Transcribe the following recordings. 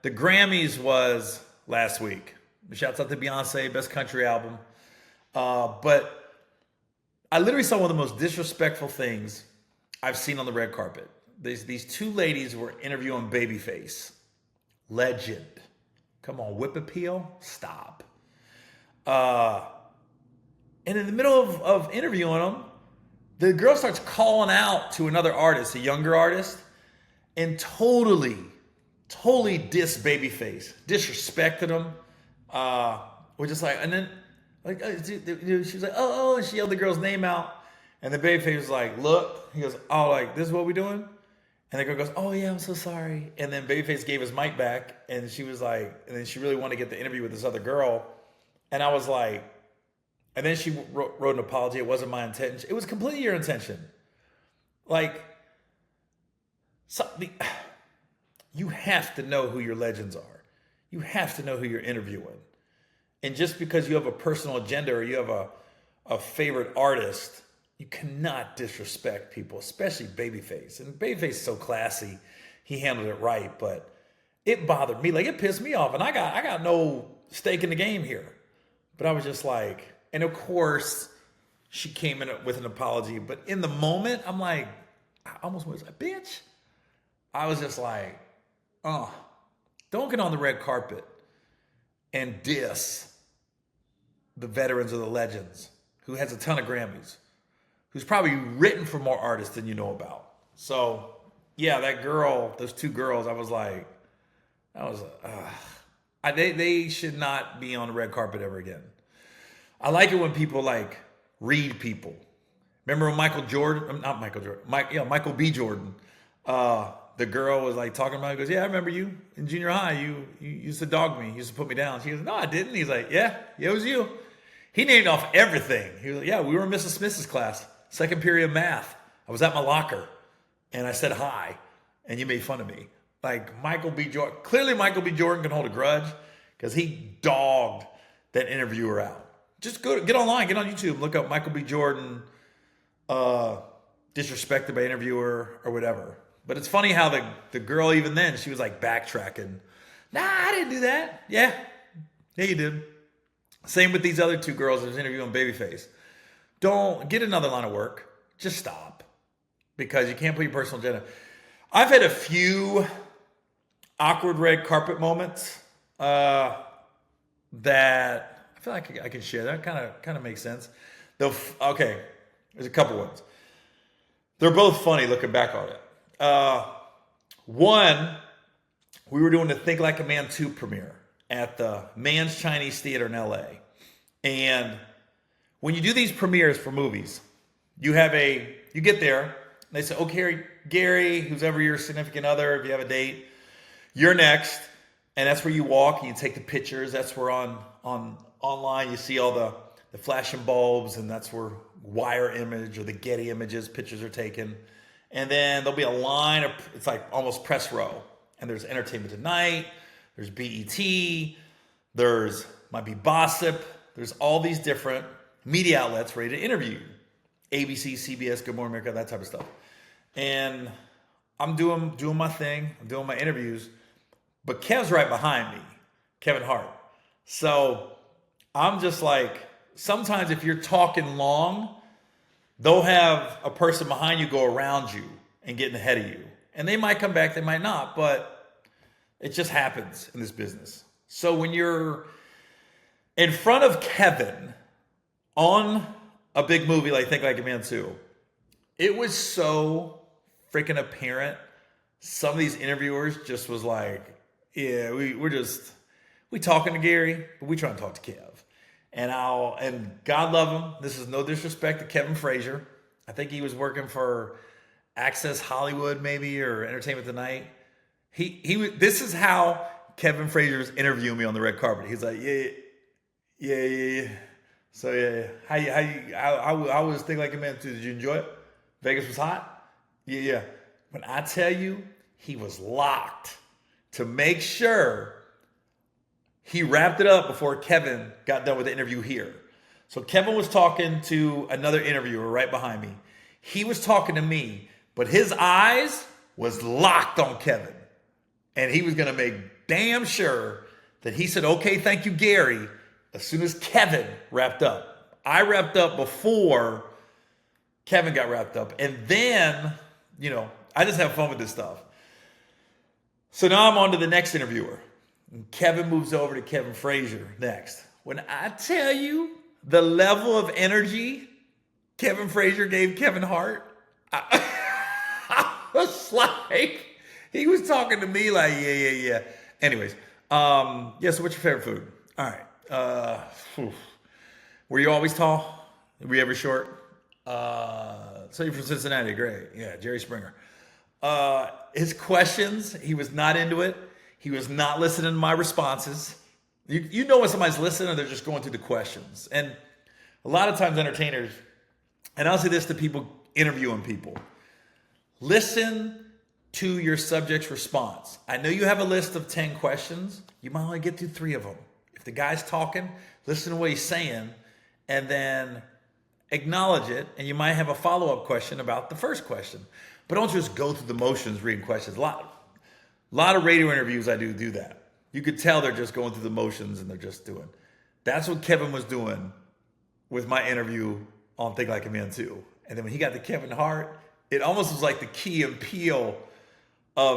The Grammys was last week. Shouts out to Beyonce, best country album. But I literally saw one of the most disrespectful things I've seen on the red carpet. These two ladies were interviewing Babyface. Legend. Come on, whip appeal? Stop. And in the middle of interviewing him, the girl starts calling out to another artist, a younger artist, and totally dissed Babyface, disrespected him. We're just like, and then like she was like, oh, and she yelled the girl's name out, and the Babyface was like, look, he goes, oh, like this is what we doing, and the girl goes, oh yeah, I'm so sorry, and then Babyface gave his mic back, and she was like, and then she really wanted to get the interview with this other girl, and I was like, and then she wrote an apology. It wasn't my intention. It was completely your intention. Like, you have to know who your legends are. You have to know who you're interviewing. And just because you have a personal agenda or you have a favorite artist, you cannot disrespect people, especially Babyface. And Babyface is so classy. He handled it right, but it bothered me. Like, it pissed me off. And I got no stake in the game here. But I was just like, and of course, she came in with an apology. But in the moment, I'm like, I almost was like, bitch. I was just like, oh, don't get on the red carpet and diss the veterans or the legends who has a ton of Grammys, who's probably written for more artists than you know about. So, yeah, that girl, those two girls, I was like, they should not be on the red carpet ever again. I like it when people like read people. Remember when Michael B. Jordan, the girl was like talking about it, goes, yeah, I remember you in junior high. You used to dog me. You used to put me down. She goes, no, I didn't. He's like, yeah, it was you. He named off everything. He was like, yeah, we were in Mrs. Smith's class, second period of math. I was at my locker and I said hi and you made fun of me. Like Michael B. Jordan. Clearly Michael B. Jordan can hold a grudge because he dogged that interviewer out. Just get online, get on YouTube, look up Michael B. Jordan disrespected by interviewer or whatever. But it's funny how the girl, even then, she was like backtracking. Nah, I didn't do that. Yeah, you did. Same with these other two girls that was interviewing Babyface. Don't get another line of work. Just stop. Because you can't put your personal agenda. I've had a few awkward red carpet moments that I feel like I can share. That kind of makes sense. Okay, there's a couple ones. They're both funny looking back on it. One, we were doing the Think Like a Man 2 premiere at the Man's Chinese Theater in LA. And when you do these premieres for movies, you get there, and they say, okay, Gary, who's ever your significant other, if you have a date, you're next. And that's where you walk and you take the pictures. That's where online you see all the flashing bulbs, and that's where Wire Image or the Getty Images pictures are taken. And then there'll be a line it's like almost press row. And there's Entertainment Tonight, there's BET, there's might be Gossip, there's all these different media outlets ready to interview you. ABC, CBS, Good Morning America, that type of stuff. And I'm doing my thing, I'm doing my interviews, but Kev's right behind me, Kevin Hart. So I'm just like, sometimes if you're talking long, they'll have a person behind you go around you and get ahead of you. And they might come back, they might not, but it just happens in this business. So when you're in front of Kevin on a big movie like Think Like a Man 2, it was so freaking apparent. Some of these interviewers just was like, yeah, we talking to Gary, but we trying to talk to Kev. And God love him. This is no disrespect to Kevin Frazier. I think he was working for Access Hollywood maybe, or Entertainment Tonight. This is how Kevin Frazier was interviewing me on the red carpet. He's like, yeah. So yeah. I was Think Like a Man too. Did you enjoy it? Vegas was hot? Yeah. When I tell you, he was locked to make sure he wrapped it up before Kevin got done with the interview here. So Kevin was talking to another interviewer right behind me. He was talking to me, but his eyes was locked on Kevin. And he was going to make damn sure that he said, okay, thank you, Gary, as soon as Kevin wrapped up. I wrapped up before Kevin got wrapped up. And then, I just have fun with this stuff. So now I'm on to the next interviewer. And Kevin moves over to Kevin Frazier next. When I tell you the level of energy Kevin Frazier gave Kevin Hart, I was like, he was talking to me like, yeah. Anyways, so what's your favorite food? All right. Were you always tall? Were you ever short? So you're from Cincinnati, great. Yeah, Jerry Springer. His questions, he was not into it. He was not listening to my responses. You know when somebody's listening or they're just going through the questions. And a lot of times entertainers, and I'll say this to people interviewing people, listen to your subject's response. I know you have a list of 10 questions. You might only get through 3 of them. If the guy's talking, listen to what he's saying, and then acknowledge it, and you might have a follow-up question about the first question. But don't just go through the motions reading questions. A lot of radio interviews I do that. You could tell they're just going through the motions and they're just doing. That's what Kevin was doing with my interview on Think Like a Man 2. And then when he got to Kevin Hart, it almost was like the Key and Peele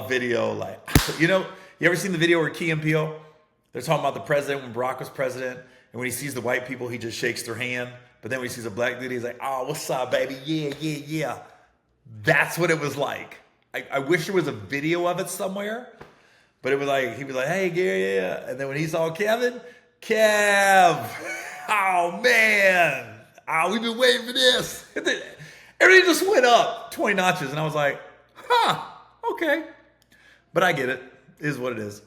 video. Like, you ever seen the video where Key and Peele, they're talking about the president when Barack was president, and when he sees the white people, he just shakes their hand. But then when he sees a black dude, he's like, oh, what's up, baby? Yeah. That's what it was like. I wish there was a video of it somewhere, but it was like, he was like, hey, Gary, yeah. And then when he saw Kev, oh, man. We've been waiting for this. Everything just went up 20 notches, and I was like, okay. But I get it. It is what it is.